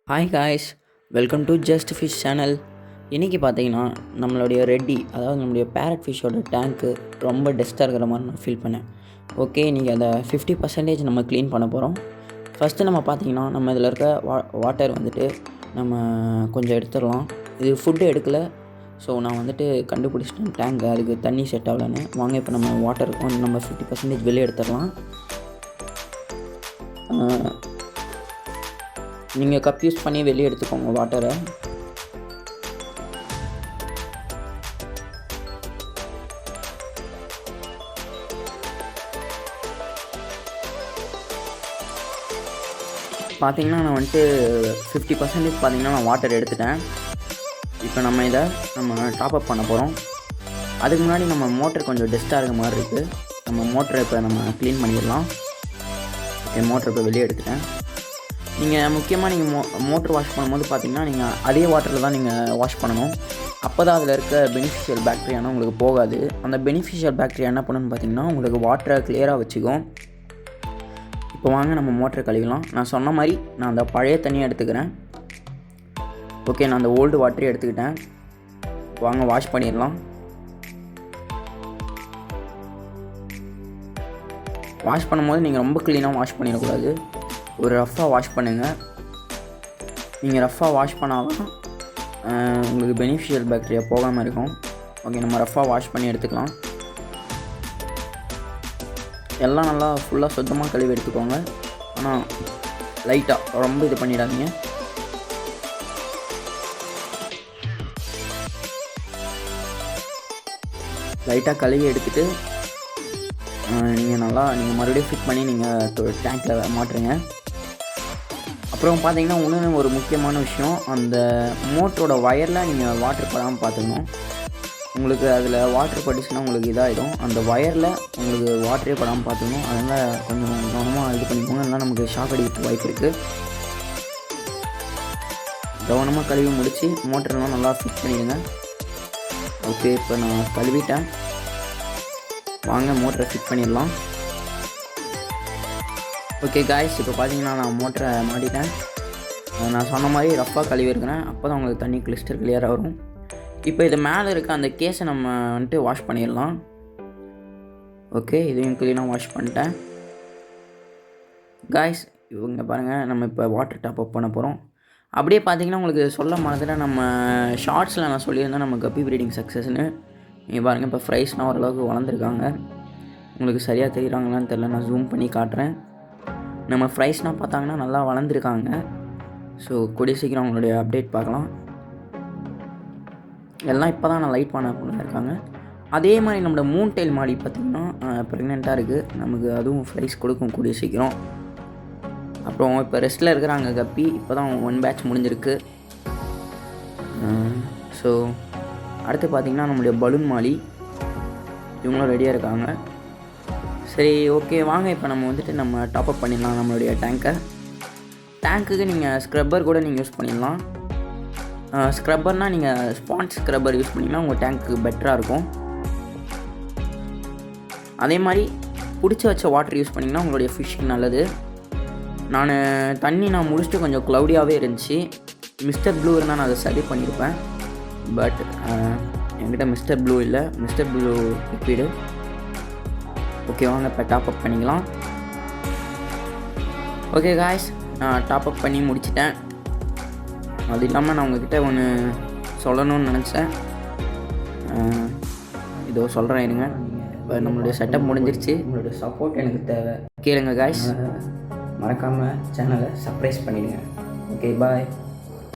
Hi guys, welcome to just fish channel. இன்றைக்கி பார்த்தீங்கன்னா நம்மளுடைய ரெட்டி, அதாவது நம்மளுடைய பேரட் ஃபிஷ்ஷோட டேங்க்கு ரொம்ப டஸ்ட்டாக இருக்கிற மாதிரி நான் ஃபீல் பண்ணேன். ஓகே, இன்றைக்கி அதை 50% நம்ம க்ளீன் பண்ண போகிறோம். ஃபஸ்ட்டு நம்ம பார்த்தீங்கன்னா நம்ம இதில் இருக்க வாட்டர் வந்துட்டு நம்ம கொஞ்சம் எடுத்துடலாம். இது ஃபுட்டு எடுக்கலை, ஸோ நான் வந்துட்டு கண்டுபிடிச்சிட்டேன் டேங்க்கு அதுக்கு தண்ணி செட் ஆகலன்னு. வாங்க இப்போ நம்ம வாட்டர் நம்ம 50% வெளியே எடுத்துடலாம். நீங்கள் கப் யூஸ் பண்ணி வெளியே எடுத்துக்கோங்க வாட்டரை. பார்த்தீங்கன்னா நான் வந்துட்டு 50% பார்த்தீங்கன்னா நான் வாட்டர் எடுத்துட்டேன். இப்போ நம்ம இதை டாப் அப் பண்ண போகிறோம். அதுக்கு முன்னாடி நம்ம மோட்டர் கொஞ்சம் டஸ்ட்டாக இருக்க மாதிரி இருக்குது. நம்ம மோட்டரை இப்போ நம்ம க்ளீன் பண்ணிடலாம். ஓகே, மோட்டரை இப்போ வெளியே எடுத்துட்டேன். நீங்கள் முக்கியமாக நீங்கள் மோட்ரு வாஷ் பண்ணும்போது பார்த்தீங்கன்னா நீங்கள் அதே வாட்டரில் தான் நீங்கள் வாஷ் பண்ணணும். அப்போ தான் அதில் இருக்க பெனிஃபிஷியல் பாக்டீரியானா உங்களுக்கு போகாது. அந்த பெனிஃபிஷியல் பாக்டீரியா என்ன பண்ணுன்னு பார்த்தீங்கன்னா உங்களுக்கு வாட்டரை கிளியராக வச்சுக்கும். இப்போ வாங்க நம்ம மோட்டரை கழுவிக்கலாம். நான் சொன்ன மாதிரி நான் அந்த பழைய தண்ணியை எடுத்துக்கிறேன். ஓகே, நான் அந்த ஓல்டு வாட்டரே எடுத்துக்கிட்டேன். வாங்க வாஷ் பண்ணிடலாம். வாஷ் பண்ணும்போது நீங்கள் ரொம்ப க்ளீனாக வாஷ் பண்ணிடக்கூடாது. ஒரு ரஃப்பாக வாஷ் பண்ணுங்கள். நீங்கள் ரஃப்பாக வாஷ் பண்ணாதான் உங்களுக்கு பெனிஃபிஷியல் பாக்டீரியா போகாமல் இருக்கும். ஓகே, நம்ம ரஃப்பாக வாஷ் பண்ணி எடுத்துக்கலாம். எல்லாம் நல்லா ஃபுல்லாக சுத்தமாக கழுவி எடுத்துக்கோங்க. ஆனால் லைட்டாக ரொம்ப இது பண்ணிடாதீங்க. லைட்டாக கழுவி எடுத்துகிட்டு நீங்கள் மறுபடியும் ஃபிட் பண்ணி நீங்கள் டேங்க்கில் மாட்டுருங்க. அப்புறம் பார்த்தீங்கன்னா இன்னும் ஒரு முக்கியமான விஷயம், அந்த மோட்டரோட வயரில் நீங்கள் வாட்டர் படாமல் பார்த்துக்கணும். உங்களுக்கு அதில் வாட்டர் பட்டுச்சுன்னா உங்களுக்கு இதாகிடும். அந்த வயரில் உங்களுக்கு வாட்டரே படாமல் பார்த்துக்கணும். அதனால் கொஞ்சம் கவனமாக இது பண்ணிக்கோங்க. அதனால் நமக்கு ஷாக் அடிக்கிறதுக்கு வாய்ப்பு இருக்குது. கவனமாக கழுவி முடித்து மோட்டரெலாம் நல்லா ஃபிட் பண்ணிடுங்க. ஓகே, இப்போ நான் கழுவிட்டேன். வாங்க மோட்டரை ஃபிட் பண்ணிடலாம். ஓகே காய்ஸ், இப்போ பார்த்தீங்கன்னா நான் மோட்டரை மாட்டிட்டேன். நான் சொன்ன மாதிரி ரஃப்பாக கழுவிருக்கிறேன். அப்போ தான் உங்களுக்கு தண்ணி கிளிஸ்டர் கிளியராக வரும். இப்போ இது மேலே இருக்க அந்த கேஸை நம்ம வந்துட்டு வாஷ் பண்ணிடலாம். ஓகே, இதையும் க்ளீனாக வாஷ் பண்ணிட்டேன். காய்ஸ், இவங்க பாருங்கள், நம்ம இப்போ வாட்டர் டாப் அப் பண்ண போகிறோம். அப்படியே பார்த்தீங்கன்னா உங்களுக்கு சொல்ல மாதிரி நம்ம ஷார்ட்ஸில் நான் சொல்லியிருந்தேன் நம்ம கப்பி ப்ரீடிங் சக்ஸஸ்ன்னு. நீங்கள் பாருங்கள், இப்போ ஃப்ரைஸ்னால் ஓரளவுக்கு வளர்ந்துருக்காங்க. உங்களுக்கு சரியாக தெரியுறாங்களான்னு தெரில, நான் ஜூம் பண்ணி காட்டுறேன். நம்ம ஃப்ரைஸ்னால் பார்த்தாங்கன்னா நல்லா வளர்ந்துருக்காங்க. ஸோ கூடிய சீக்கிரம் அவங்களுடைய அப்டேட் பார்க்கலாம். எல்லாம் இப்போ தான் நான் லைட் பண்ண இருக்காங்க. அதே மாதிரி நம்மளோட மூன் டெயில் மாடி பார்த்திங்கன்னா ப்ரெக்னெண்ட்டாக இருக்குது. நமக்கு அதுவும் ஃப்ரைஸ் கொடுக்கும் கூடிய சீக்கிரம். அப்புறம் இப்போ ரெஸ்ட்டில் இருக்கிறாங்க கப்பி. இப்போ தான் 1 பேட்ச் முடிஞ்சிருக்கு. ஸோ அடுத்து பார்த்திங்கன்னா நம்மளுடைய பலூன் மாலி, இவங்களும் ரெடியாக இருக்காங்க. சரி, ஓகே, வாங்க இப்போ நம்ம வந்துட்டு நம்ம டாப் அப் பண்ணிடலாம் நம்மளுடைய டேங்க்குக்கு நீங்கள் ஸ்க்ரப்பர் கூட நீங்கள் யூஸ் பண்ணிடலாம். ஸ்க்ரப்பர்னால் நீங்கள் ஸ்பான்ஸ் ஸ்க்ரப்பர் யூஸ் பண்ணிங்கன்னா உங்கள் டேங்க்கு பெட்டராக இருக்கும். அதே மாதிரி பிடிச்சி வச்ச வாட்டர் யூஸ் பண்ணிங்கன்னா உங்களுடைய ஃபிஷ்ஷுக்கு நல்லது. தண்ணி நான் முடிச்சுட்டு கொஞ்சம் க்ளவுடியாகவே இருந்துச்சு. மிஸ்டர் ப்ளூ இருந்தால் நான் அதை சரி பண்ணியிருப்பேன். பட் என்கிட்ட மிஸ்டர் ப்ளூ இல்லை, மிஸ்டர் ப்ளூ லிக்விடு. ஓகே, வாங்க இப்போ டாப் அப் பண்ணிக்கலாம். ஓகே காய்ஸ், நான் டாப் அப் பண்ணி முடிச்சிட்டேன். அது இல்லாமல் நான் உங்ககிட்ட ஒன்று சொல்லணும்னு நினச்சேன். இதோ சொல்கிறேன் இருங்க. இப்போ நம்மளுடைய செட்டப் முடிஞ்சிருச்சு. உங்களுடைய சப்போர்ட் எனக்கு தேவை. கேளுங்க காய்ஸ், மறக்காமல் சேனலை சப்ஸ்கிரைப் பண்ணிடுங்க. ஓகே, பாய்.